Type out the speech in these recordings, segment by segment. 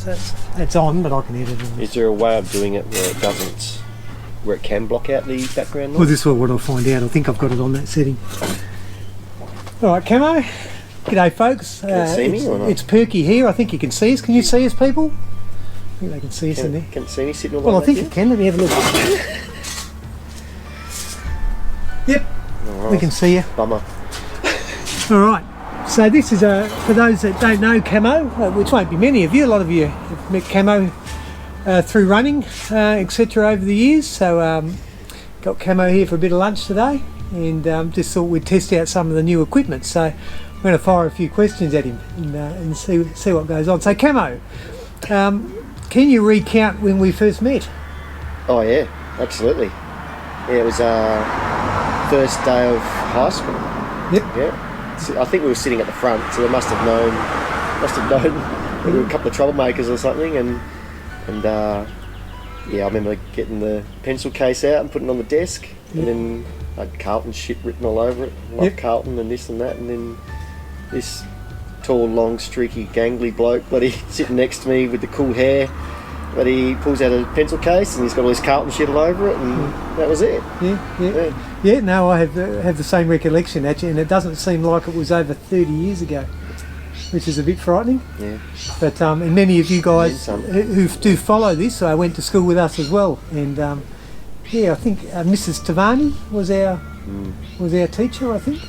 So it's on, but I can edit it. Is there a way of doing it where it doesn't, where it can block out the background noise? Well, this is what I'll find out. I think I've got it on that setting. All right, Camo. G'day, folks. Can you see me or not? It's Perky here. I think you can see us. Can you see us, people? I think they can see us in there. Can you see me sitting all the Well, way I think back you can. Let me have a look. Yep, Alright. we can see you. Bummer. All right. So this is for those that don't know Camo, which won't be many of you. A lot of you have met Camo through running, etc. over the years. So got Camo here for a bit of lunch today, and just thought we'd test out some of the new equipment. So I'm going to fire a few questions at him and see what goes on. So Camo, can you recount when we first met? Oh yeah, absolutely. Yeah, it was first day of high school. Yep. Yeah. So I think we were sitting at the front, so they must have known we were a couple of troublemakers or something, and yeah, I remember getting the pencil case out and putting it on the desk, and then I had Carlton shit written all over it, like Carlton and this and that, and then this tall, long, streaky, gangly bloke, bloody sitting next to me with the cool hair, but he pulls out a pencil case and he's got all this Carlton shit all over it, and that was it. Yeah, no, I have the same recollection actually, and it doesn't seem like it was over 30 years ago, which is a bit frightening. Yeah. But and many of you guys who do follow this, went to school with us as well, and yeah, I think Mrs. Tavani was our teacher, I think.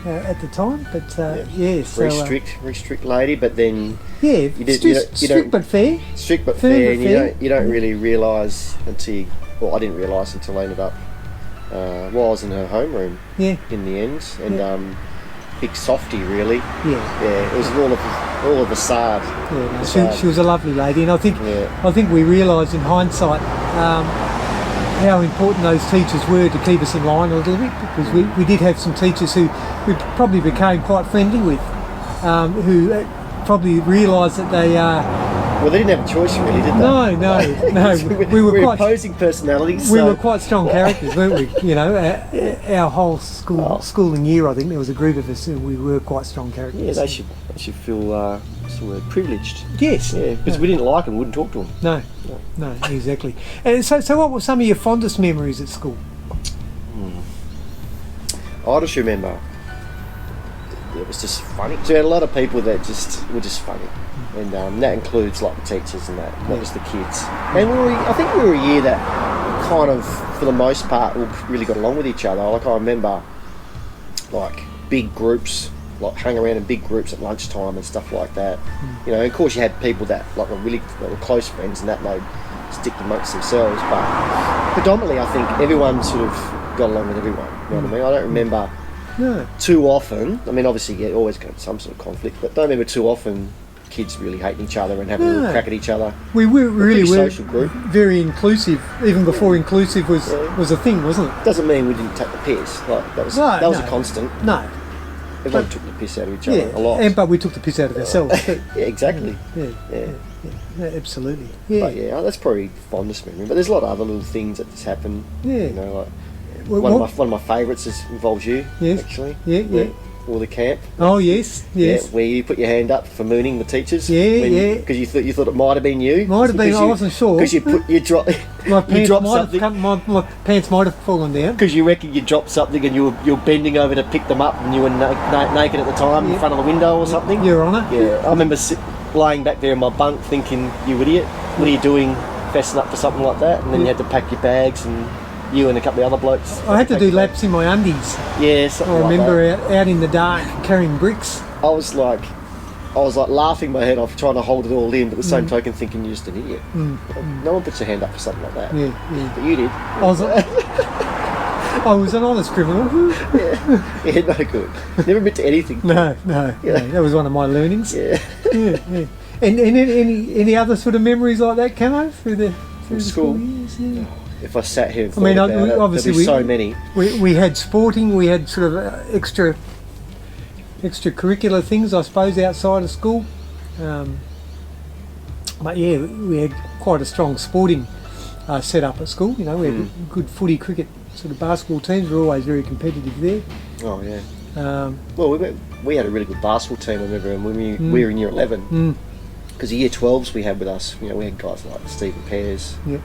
At the time, but so very strict lady, but then strict but fair. Strict but fair, and you don't really realise until I didn't realise until I ended up while I was in her homeroom. Yeah. In the end, and big softy really. Yeah. It was all of the facade. Yeah, she was a lovely lady, and I think we realised in hindsight how important those teachers were to keep us in line a little bit, because we did have some teachers who we probably became quite friendly with, who probably realised that they well, they didn't have a choice really, did they? No. we were quite opposing personalities. We were quite strong characters, weren't we? You know, our whole schooling year, I think there was a group of us who we were quite strong characters. Yeah, they should feel sort of privileged. Yes. Yeah, because we didn't like them, wouldn't talk to them. No, exactly. And so what were some of your fondest memories at school? I just remember it was just funny. So we had a lot of people that were just funny, and that includes like the teachers and that, not just the kids. And I think we were a year that kind of, for the most part, we really got along with each other. Like I remember, like big groups, like hang around in big groups at lunchtime and stuff like that. You know, of course you had people that were close friends and that they'd stick amongst themselves, but predominantly I think everyone sort of got along with everyone. You know what I mean? I don't remember too often. I mean, obviously you always got some sort of conflict, but don't remember too often kids really hating each other and having a little crack at each other. We were really social group, very inclusive, even before inclusive was a thing, wasn't it? Doesn't mean we didn't take the piss. Like that was a constant. No. Everyone took the piss out of each other a lot. But we took the piss out of ourselves too. Yeah, exactly. Yeah, absolutely. But that's probably fondest memory. But there's a lot of other little things that just happen. Yeah. You know, like one of my favourites involves you. Yes. Actually. Yeah. Or the camp. Oh yes. Yeah, where you put your hand up for mooning the teachers. Because you thought it might have been you. Might have been. I wasn't sure. Because you dropped something. My pants might have fallen down. Because you reckon you dropped something and you were bending over to pick them up and you were naked at the time in front of the window or something. Your Honour. Yeah. I remember laying back there in my bunk thinking, you idiot, what are you doing fessing up for something like that? And then you had to pack your bags, and you and a couple of other blokes. I had to do laps in my undies. Yeah, something like that. I remember out in the dark carrying bricks. I was like laughing my head off trying to hold it all in, but at the same token thinking you're just an idiot. No one puts their hand up for something like that. Yeah. But you did. I was an honest criminal. Yeah, no good. Never admit to anything. No. That was one of my learnings. Yeah. And any other sort of memories like that, Camo, through the school years? Yeah. If I sat here and thought about it, obviously there'd be so many. We had sporting, we had sort of extracurricular things, I suppose, outside of school. But yeah, we had quite a strong sporting set up at school. You know, we had good footy, cricket, sort of basketball teams. We were always very competitive there. Oh yeah. Well, we had a really good basketball team. I remember when we were in year 11. because the year 12s we had with us, you know, we had guys like Stephen Pears, Yep.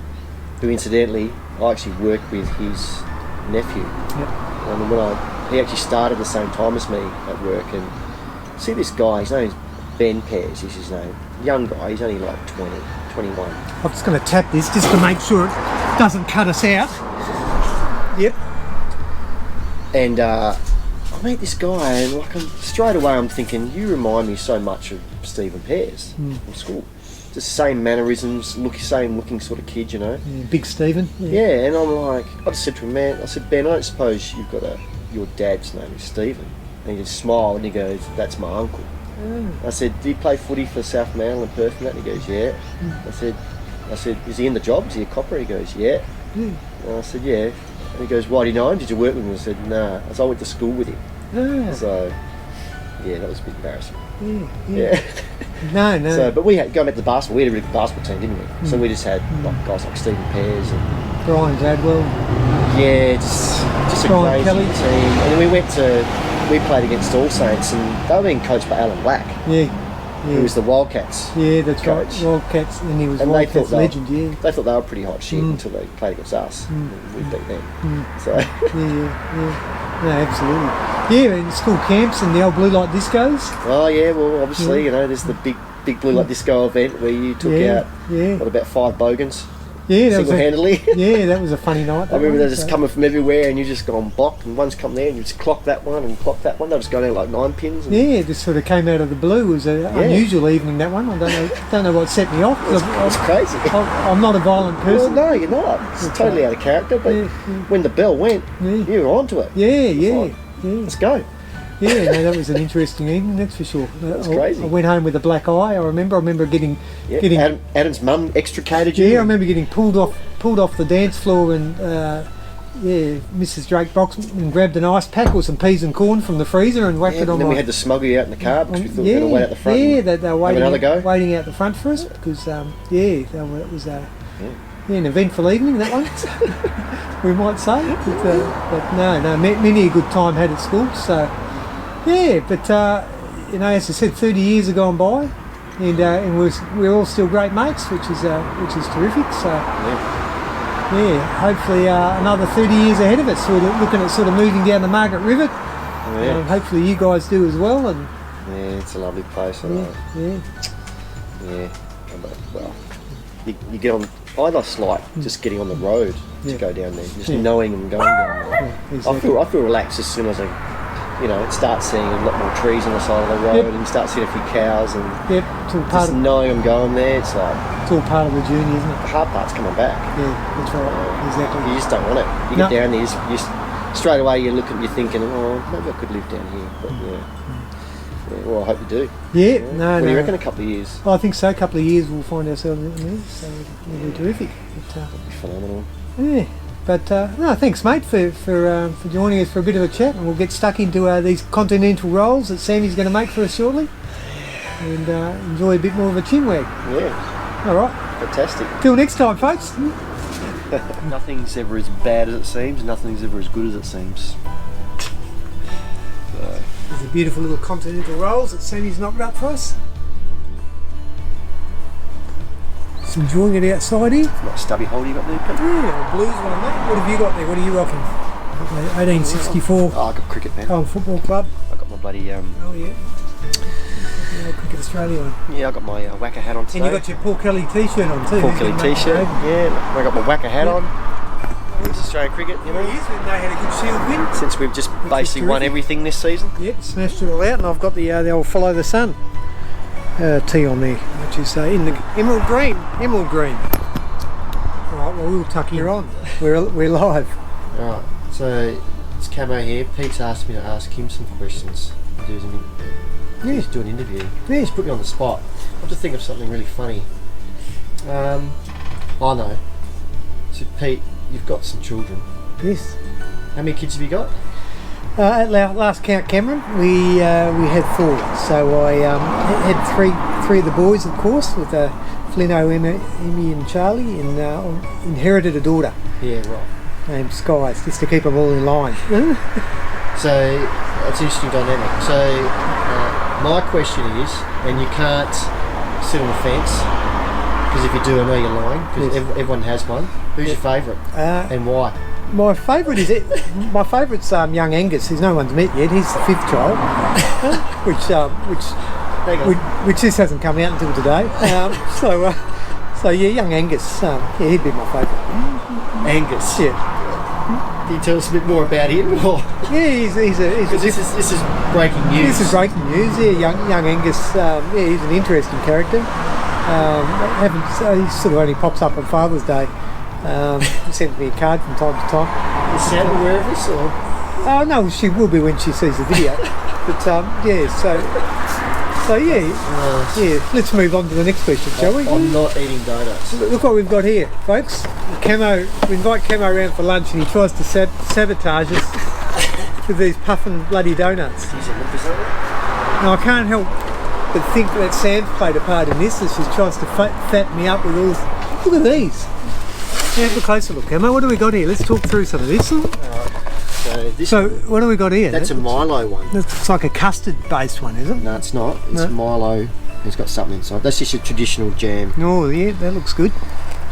who incidentally I actually worked with his nephew. Yep. And he actually started the same time as me at work, and see this guy, his name's Ben Pears, is his name. Young guy, he's only like 20, 21. I'm just going to tap this just to make sure it doesn't cut us out. Yep. And I meet this guy, and like straight away I'm thinking, you remind me so much of Stephen Pears from school. Just the same mannerisms, same looking sort of kid, you know. Yeah, Big Stephen. Yeah, and I'm like, I just said to him, man, I said, Ben, I don't suppose you've got your dad's name is Stephen. And he just smiled and he goes, that's my uncle. I said, do you play footy for South Manly and Perth and that? And he goes, yeah. I said, is he in the job? Is he a copper? He goes, yeah. And I said, yeah. And he goes, why do you know him? Did you work with him? I said, nah. I went to school with him. So, yeah, that was a bit embarrassing. Yeah. No. So, but we had, going back to the basketball, we had a really good basketball team, didn't we? So we just had like guys like Stephen Pears and Brian Gladwell. yeah, just a Brian crazy Kelly. team. And we played against All Saints, and they were being coached by Alan Black, who was the Wildcats. Yeah, that's coach. right. Wildcats, and he was And Wildcats legend. They thought they were pretty hot shit until they played against us. And we beat them. So Yeah. No, absolutely. Yeah, in school camps and the old blue light discos. oh yeah, well obviously you know there's the big blue light disco event where you took out about 5 bogans. Yeah, that was single-handedly. that was a funny night. I remember they're just coming from everywhere, and you just gone block, and one's come there, and you just clock that one and clock that one. They just going out like 9 pins. And yeah, it just sort of came out of the blue. It was an unusual evening, that one. I don't know what set me off. It's crazy. I'm not a violent person. Well, no, you're not. It's totally out of character. But when the bell went, you were onto it. Yeah. Let's go. Yeah, no, that was an interesting evening, that's for sure. That's crazy. I went home with a black eye. I remember getting Adam's mum extricated you. Yeah, I remember getting pulled off the dance floor, and Mrs. Drake Broxman grabbed an ice pack or some peas and corn from the freezer and whacked it on. And then we had to smuggle you out in the car because we thought we were going to wait out the front. Yeah, they were waiting out the front for us because it was an eventful evening, that one. We might say, but no, many a good time had at school. So. Yeah, but you know, as I said, 30 years have gone by, and we're all still great mates, which is terrific. So hopefully another 30 years ahead of us. We're looking at sort of moving down the Margaret River. Hopefully you guys do as well. And it's a lovely place. Yeah. Well, you get on. I just like just getting on the road to go down there, just knowing and going down there. Yeah, exactly. I feel relaxed as soon as start seeing a lot more trees on the side of the road, and you start seeing a few cows, and it's all part just knowing I'm going there, it's like it's all part of the journey, isn't it? The hard part's coming back. Yeah, that's right. Exactly. You just don't want it. You get down there, you just straight away you're thinking, oh, maybe I could live down here, but well, I hope you do. Yeah, What do you reckon? A couple of years? I think so. A couple of years we'll find ourselves in there, so it'll be terrific. It'll be phenomenal. Yeah. But no, thanks, mate, for joining us for a bit of a chat, and we'll get stuck into these continental rolls that Sammy's going to make for us shortly, and enjoy a bit more of a chinwag. Yeah. All right. Fantastic. Till next time, folks. Nothing's ever as bad as it seems. Nothing's ever as good as it seems. So. There's a beautiful little continental rolls that Sammy's knocked up for us. Just enjoying it outside here. What stubby hole you got there, Pete? Yeah, Blues one, mate. What have you got there? What are you rocking? 1864. Oh, I got cricket, man. Oh, football club. I got my bloody Oh yeah. Cricket Australia one. Yeah, I got my Wacker hat on today. And you got your Paul Kelly t-shirt on too. Paul Kelly t-shirt. Yeah, I got my Wacker hat on. It's Australian cricket, you know. It is. They had a good Shield win. Since we've just basically won everything this season. Yep, smashed it all out, and I've got the old Follow the Sun tee on there, which is in the emerald green. Emerald green. All right, well we'll tuck you on. We're live. All right, so it's Camo here. Pete's asked me to ask him some questions. He's doing an interview. Yeah. He's put me on the spot. I have to think of something really funny. I know. So Pete, you've got some children. Yes. How many kids have you got? At last count, Cameron, we had 4. So I had three of the boys, of course, with Flino, Emmy, and Charlie, and inherited a daughter. Yeah, right. Named Skies, just to keep them all in line. So that's an interesting dynamic. So my question is, and you can't sit on the fence. Because if you do, I know you're lying. Because everyone has one. Who's your favourite and why? My favourite is my favourite's young Angus. Who's no one's met yet. He's the 5th child, which this hasn't come out until today. So yeah, young Angus. Yeah, he'd be my favourite. Angus. Yeah. Can you tell us a bit more about him? Or? Yeah, he's this is breaking news. This is breaking news. Yeah, young Angus. Yeah, he's an interesting character. He sort of only pops up on Father's Day. He sends me a card from time to time. Is Santa aware of this, or? Oh no, she will be when she sees the video. But yeah, so yeah. Let's move on to the next question, shall we? I'm not eating donuts. Look what we've got here, folks. Camo. We invite Camo around for lunch, and he tries to sabotage us with these puffin bloody donuts. Now I can't help but think that Sam's played a part in this, as she tries to fatten me up with all. Look at these. Yeah, have a closer look, Camo. What do we got here? Let's talk through some of this. So what do we got here? That's a Milo one. It's like a custard-based one, is it? No, it's not. It's Milo. It's got something inside. That's just a traditional jam. Oh, yeah, that looks good.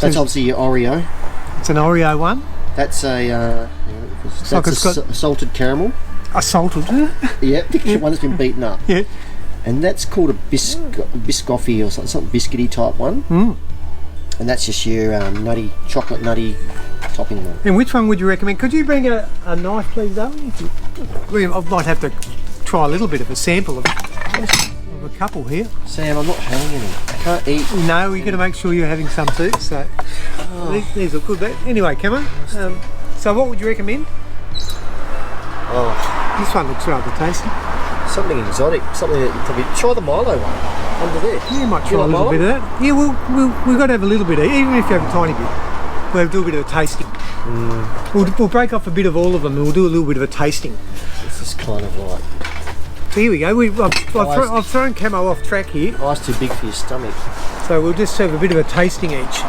That's obviously your Oreo. It's an Oreo one. That's a salted caramel. A salted? Yeah, the one that's been beaten up. Yeah. And that's called a biscoffy or something biscuity type one. Mm. And that's just your chocolate nutty topping one. And which one would you recommend? Could you bring a knife, please, Zoe? I might have to try a little bit of a sample of a couple here. Sam, I'm not having any. I can't eat. No, you're going to make sure you're having some too. So these are good. But anyway, Camo. So what would you recommend? Oh, this one looks rather tasty. Something exotic. Something that you probably try the Milo one under there. Yeah, you might try a little bit of that. Yeah, we've got to have a little bit of, even if you have a tiny bit. We'll have to do a bit of a tasting. We'll break off a bit of all of them and we'll do a little bit of a tasting. This is kind of like... So here we go. I've thrown Camo off track here. Ice too big for your stomach. So we'll just have a bit of a tasting each.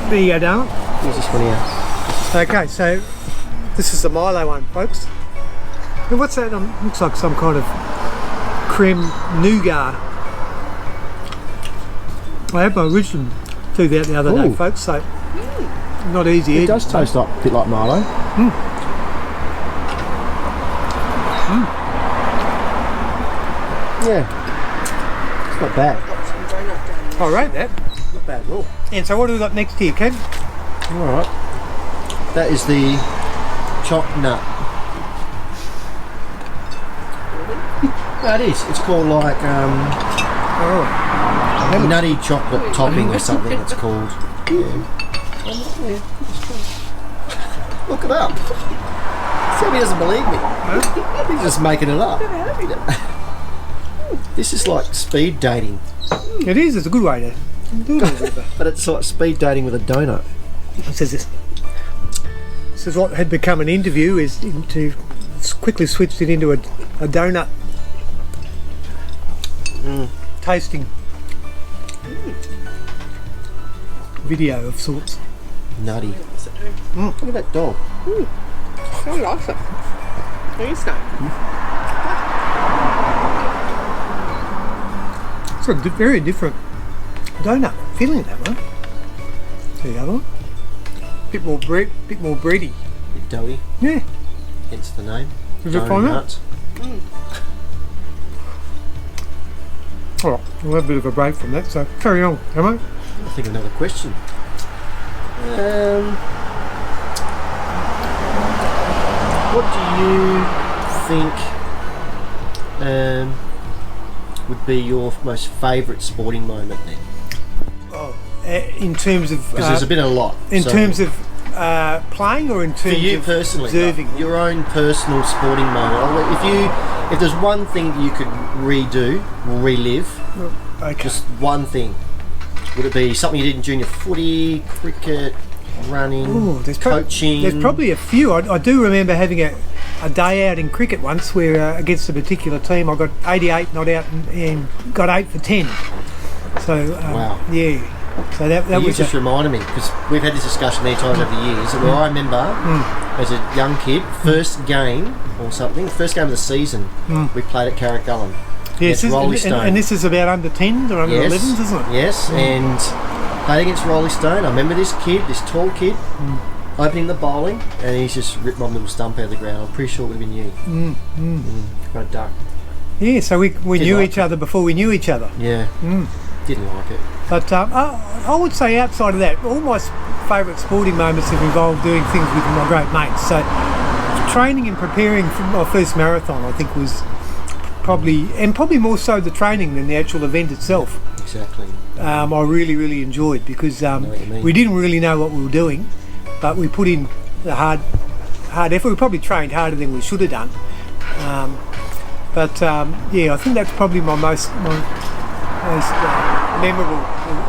There you go, darling. Here's this one here. Okay, so this is the Milo one, folks. And what's that? Looks like some kind of creme nougat. I had my original tooth out the other day, folks, so not easy. It does taste like a bit like Milo. Yeah, it's not bad. I rate that. Not bad at all. And so what do we got next here, Ken? Alright. That is the choc nut. No, it is. It's called like nutty chocolate topping or something it's called. Yeah. Look it up. Sammy doesn't believe me. He's just making it up. This is like speed dating. It is. It's a good way to do it. But it's like speed dating with a donut. It says this. This is what had become an interview is to quickly switched it into a donut tasting video of sorts. Nutty. Look at that dog. So nice. It's It's a very different donut feeling, that one. The other one, bit more bready. Bit doughy. Yeah. Hence the name. Did you find that? Alright, we'll have a bit of a break from that, so carry on, Camo. I think another question. What do you think would be your most favourite sporting moment then? In terms of... Because there's been a lot. In terms of playing or in terms for you of personally, observing? Like, your own personal sporting moment. If there's one thing that you could redo or relive, okay. just one thing, would it be something you did in junior footy, cricket, running, coaching? There's probably a few. I do remember having a day out in cricket once where against a particular team I got 88 not out and got 8 for 10. So wow. Yeah. So that you was just reminded me, because we've had this discussion many times over the years, and I remember as a young kid, first game of the season, we played at Carrickgullen. Yes, against Rolly Stone. and this is about under 10s or under 11s, isn't it? Yes, and played against Rolly Stone. I remember this kid, this tall kid, opening the bowling, and he's just ripped my little stump out of the ground. I'm pretty sure it would have been you. Got a duck. Yeah, so we knew like each other before we knew each other. Yeah, didn't like it. But I would say outside of that, all my favourite sporting moments have involved doing things with my great mates. So training and preparing for my first marathon, I think, was probably more so the training than the actual event itself. Exactly. I really enjoyed because we didn't really know what we were doing, but we put in the hard effort. We probably trained harder than we should have done. Yeah, I think that's probably my most memorable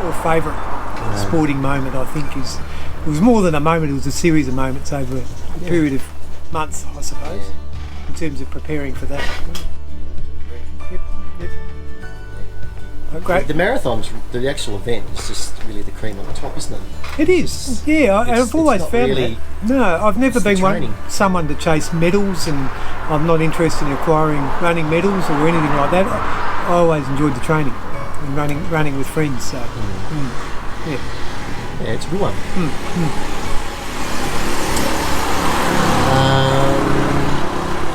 or favourite sporting moment. I think it was more than a moment. It was a series of moments over a period of months, I suppose, in terms of preparing for that. Yep. Oh, great. The marathons, the actual event, is just really the cream on the top, isn't it? It is. I've always found really, that. No, I've never been someone to chase medals, and I'm not interested in acquiring running medals or anything like that. I always enjoyed the training and running with friends. So, yeah, it's a good one.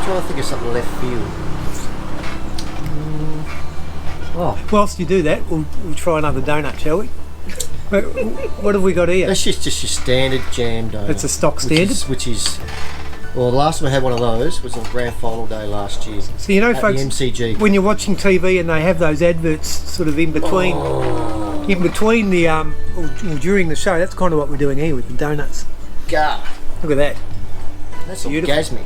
Trying to think of something left field. Whilst you do that, we'll try another donut, shall we? What have we got here? That's just your standard jam donut. It's a stock standard? Which is well, the last time I had one of those was on Grand Final Day last year. So you know, at folks, the MCG. When you're watching TV and they have those adverts sort of in between the or during the show, that's kind of what we're doing here with the donuts. God, look at that. That's orgasmic.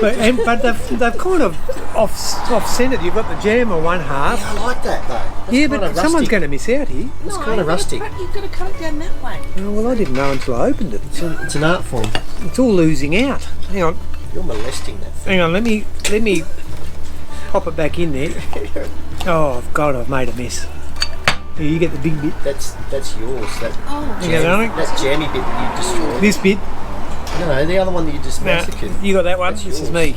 but they've kind of off-centered. You've got the jam on one half. Yeah, I like that though. That's but someone's going to miss out here. It's kind of rustic. You've got to cut it down that way. Oh, well, I didn't know until I opened it. It's an art form. It's all losing out. Hang on. You're molesting that thing. Hang on, let me pop it back in there. Oh God, I've made a mess. Here, you get the big bit. That's yours. That jammy bit that you destroyed. This bit. No, the other one that you just massacred. You got that one? That's this yours. is me.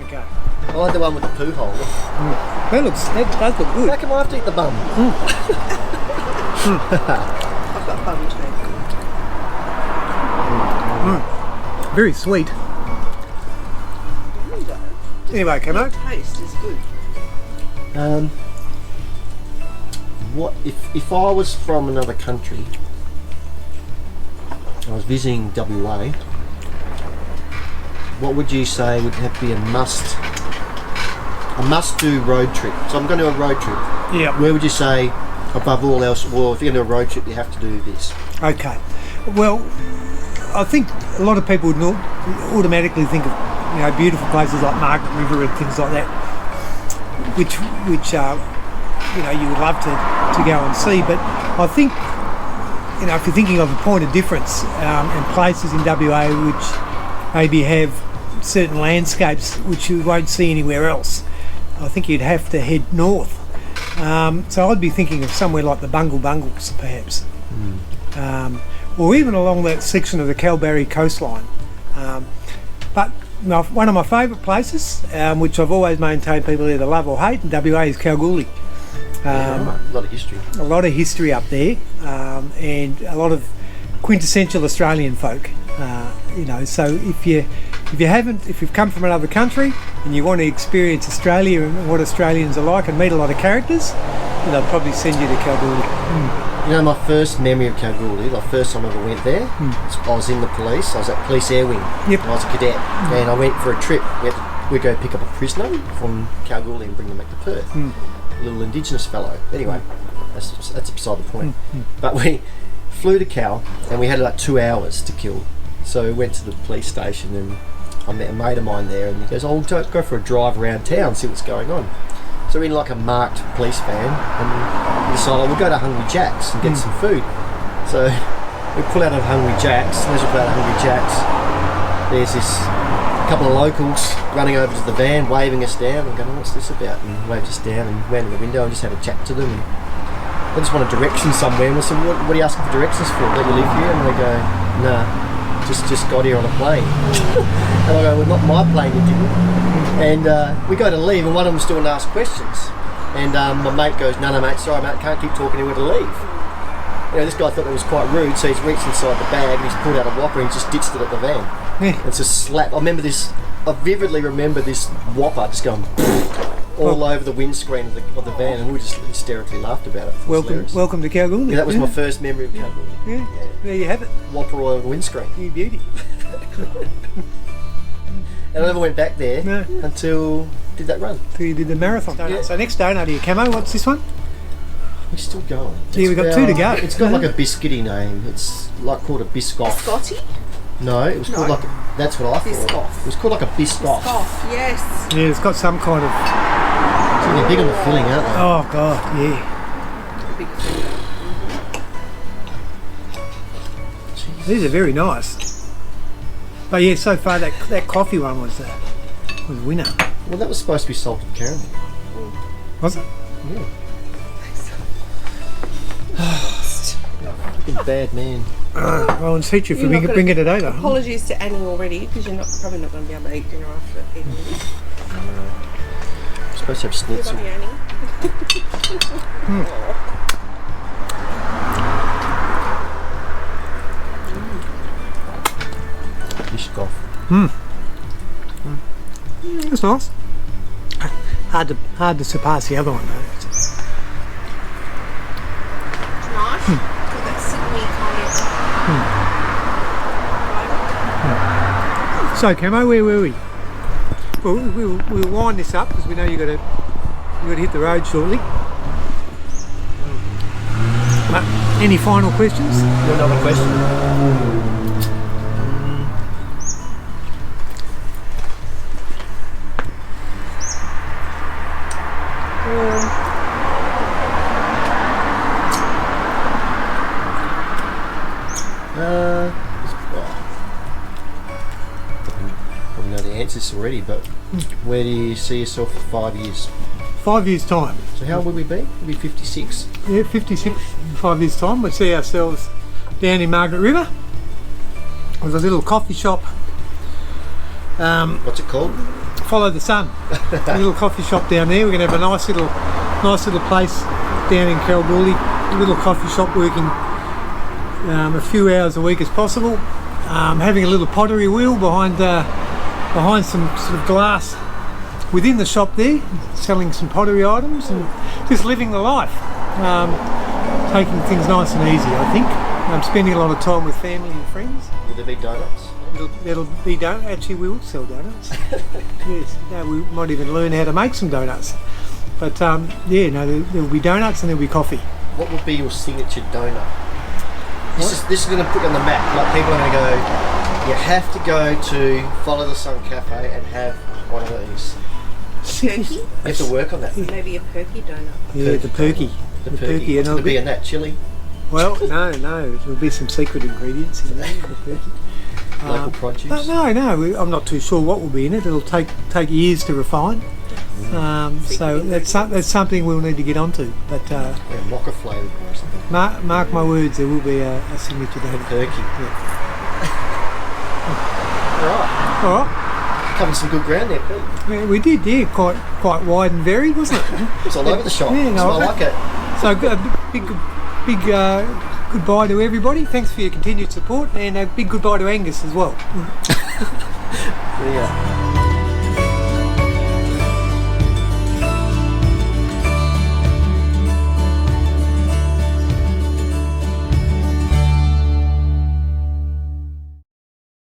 Okay. I like the one with the poo hole. That does look good. How come I have to eat the bum? I've got bum too. Very sweet. Anyway, Camo. The taste is good. What if I was from another country? I was visiting WA. What would you say would have to be a must-do road trip? So I'm going to a road trip. Yeah. Where would you say, above all else, well, if you're going to a road trip, you have to do this? Okay. Well, I think a lot of people would automatically think of beautiful places like Margaret River and things like that, which you would love to go and see. But I think if you're thinking of a point of difference and places in WA which maybe have certain landscapes which you won't see anywhere else, I think you'd have to head north. So I'd be thinking of somewhere like the Bungle Bungles, perhaps, or even along that section of the Kalbarri coastline. But one of my favourite places, which I've always maintained people either love or hate in WA, is Kalgoorlie. A lot of history. A lot of history up there, and a lot of quintessential Australian folk. So if you've come from another country and you want to experience Australia and what Australians are like and meet a lot of characters, then I'll probably send you to Kalgoorlie. My first memory of Kalgoorlie, the first time I ever went there, I was in the police. I was at Police Air Wing. Yep. I was a cadet, and I went for a trip. We'd go pick up a prisoner from Kalgoorlie and bring them back to Perth. A little Indigenous fellow. Anyway, that's beside the point. But we flew to Cal, and we had like 2 hours to kill. So we went to the police station, and I met a mate of mine there, and he goes, "Oh, go for a drive around town, see what's going on." So we're in like a marked police van, and we decided we'll go to Hungry Jack's and get some food. So we pull out of Hungry Jack's, and as we pull out of Hungry Jack's, there's this couple of locals running over to the van, waving us down, and going, "What's this about?" And waved us down, and went in the window and just had a chat to them. And they just wanted directions somewhere, and we said, "What are you asking for directions for? Don't you live here?" And they go, "Nah, just got here on a plane. And I go, well, not my plane, you didn't. And we go to leave, and one of them's still to ask questions. And my mate goes, no, mate, sorry, mate, can't keep talking, we're to leave. You know, this guy thought that was quite rude, so he's reached inside the bag and he's pulled out a Whopper and just ditched it at the van. Yeah. It's a slap. I vividly remember this Whopper just going all over the windscreen of the van, and we just hysterically laughed about it. It was hilarious. Welcome to Kalgoorlie. Yeah, that was my first memory of Kalgoorlie. Yeah. There you have it. Whopper all over the windscreen. You beauty. And I never went back there until did that run. So you did the marathon. Yeah. So next donut here, Camo, what's this one? We're still going. Yeah, we've got 2 to go. It's got like a biscuity name. It's like called a biscoff. Biscotti? No, it was called like that's what I thought. Biscoff. It was called like a biscoff. Biscoff, yes. Yeah, it's got some kind of... They're big on the filling, aren't they? Oh, God, yeah. Big finger. These are very nice. But yeah, so far that coffee one was a winner. Well, that was supposed to be salted caramel. Was it? Yeah. Fucking bad man. Well, it's teacher for You're not bringing it over. Apologies to Annie already, because you're probably not going to be able to eat dinner after eating this. I'm supposed to have Good schnitzel. on you, Annie. Biscoff. That's nice. Hard to surpass the other one though. It's nice. Got that Sydney kind of So Camo, where were we? Well, we'll wind this up because we know you got to hit the road shortly. Any final questions? Another question. Probably know the answers already, but where do you see yourself for 5 years? 5 years time. So how old will we be? We'll be 56. Yeah, 56 in 5 years time. We'll see ourselves down in Margaret River. There's a little coffee shop. What's it called? Follow the Sun. A little coffee shop down there. We're going to have a nice little place down in Kalgoorlie. A little coffee shop working a few hours a week as possible. Having a little pottery wheel behind some sort of glass within the shop there, selling some pottery items and just living the life. Taking things nice and easy, I think. I'm spending a lot of time with family and friends. Will there be donuts? It'll be donuts. Actually, we will sell donuts. Yes, no, we might even learn how to make some donuts. But yeah, no, there will be donuts and there will be coffee. What would be your signature donut? This is going to put you on the map. Like people are going to go, you have to go to Follow the Sun Cafe and have one of these. Perky? You have to work on that. Maybe a perky donut. Yeah, the perky. The perky. What's going to be in that? Chili? Well, no, there'll be some secret ingredients in there. The perky. Local produce? No, I'm not too sure what will be in it. It'll take years to refine. So that's something we'll need to get onto. But Yeah, mocha flavour or something. mark my words, there will be a signature donut. Perky. Yeah. Alright. All right. Covered some good ground there, Pete. Yeah, we did, yeah, quite wide and varied, wasn't it? It's all over the shop. Yeah, So I like it. So big goodbye to everybody. Thanks for your continued support, and a big goodbye to Angus as well. Yeah.